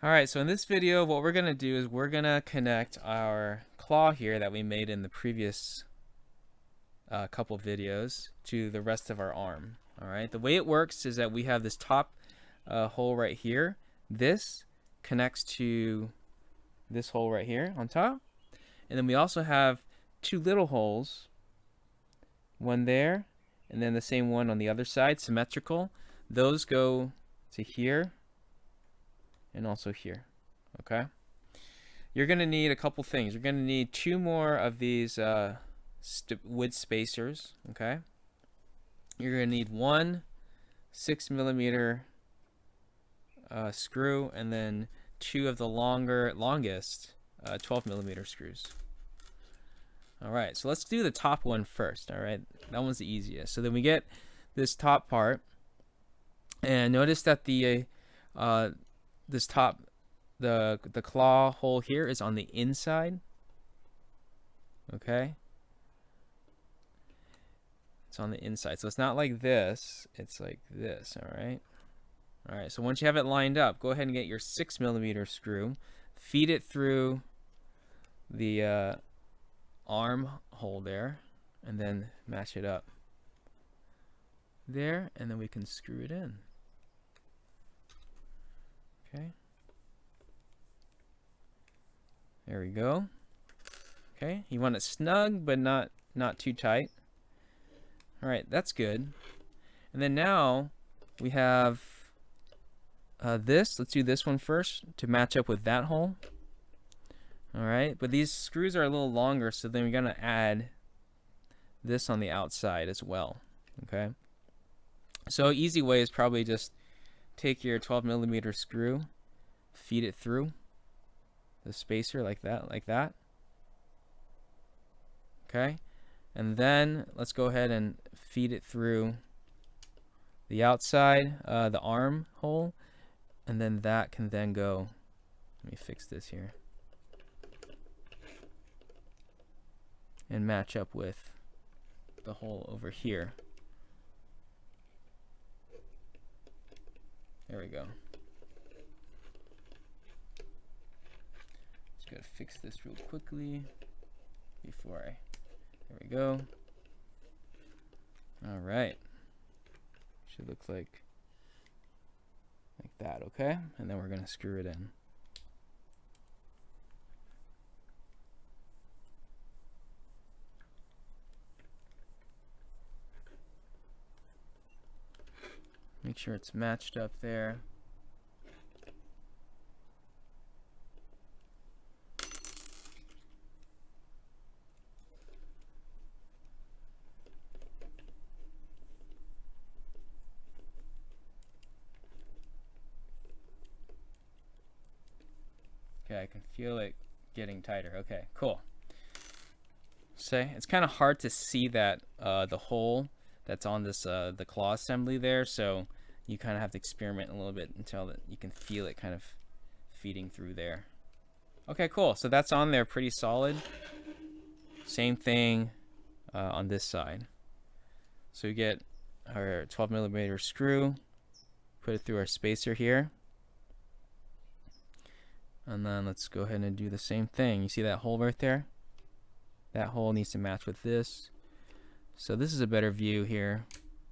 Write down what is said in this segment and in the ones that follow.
Alright, so in this video, what we're going to do is we're going to connect our claw here that we made in the previous couple videos to the rest of our arm. Alright, the way it works is that we have this top hole right here. This connects to this hole right here on top. And then we also have two little holes, one there, and then the same one on the other side, symmetrical. Those go to here and also here. Okay, you're gonna need a couple things. You're gonna need two more of these wood spacers. Okay, you're gonna need one 6mm screw, and then two of the longest 12mm screws. All right, so let's do the top one first. All right, that one's the easiest. So then we get this top part, and notice that the this top, the claw hole here is on the inside. Okay, it's on the inside, so it's not like this, it's like this. All right, so once you have it lined up, go ahead and get your 6mm screw, feed it through the arm hole there, and then match it up there, and then we can screw it in. Okay, there we go. Okay, you want it snug but not too tight. All right, that's good. And then now we have this. Let's do this one first to match up with that hole. All right, but these screws are a little longer, so then we're gonna add this on the outside as well. Okay, so easy way is probably just take your 12mm screw, feed it through the spacer like that. Okay, and then let's go ahead and feed it through the outside, the arm hole, and then that can then go. Let me fix this here and match up with the hole over here. There we go. Just gotta fix this real quickly before I. There we go. All right. Should look like that. Okay, and then we're gonna screw it in. Make sure it's matched up there. Okay, I can feel it getting tighter. Okay, cool. So it's kind of hard to see that the hole that's on this the claw assembly there, so you kind of have to experiment a little bit until that you can feel it kind of feeding through there. Okay, cool. So that's on there pretty solid. Same thing on this side. So we get our 12mm screw, put it through our spacer here, and then let's go ahead and do the same thing. You see that hole right there? That hole needs to match with this. So this is a better view here.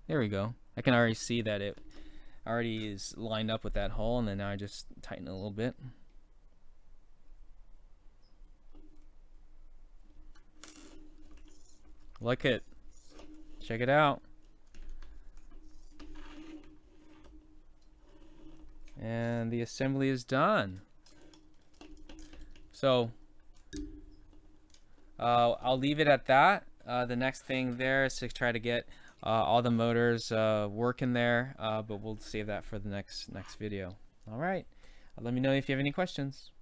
There we go. I can already see that it already is lined up with that hole, and then now I just tighten it a little bit. Look it. Check it out. And the assembly is done. So I'll leave it at that. The next thing there is to try to get all the motors working there, but we'll save that for the next video. All right, let me know if you have any questions.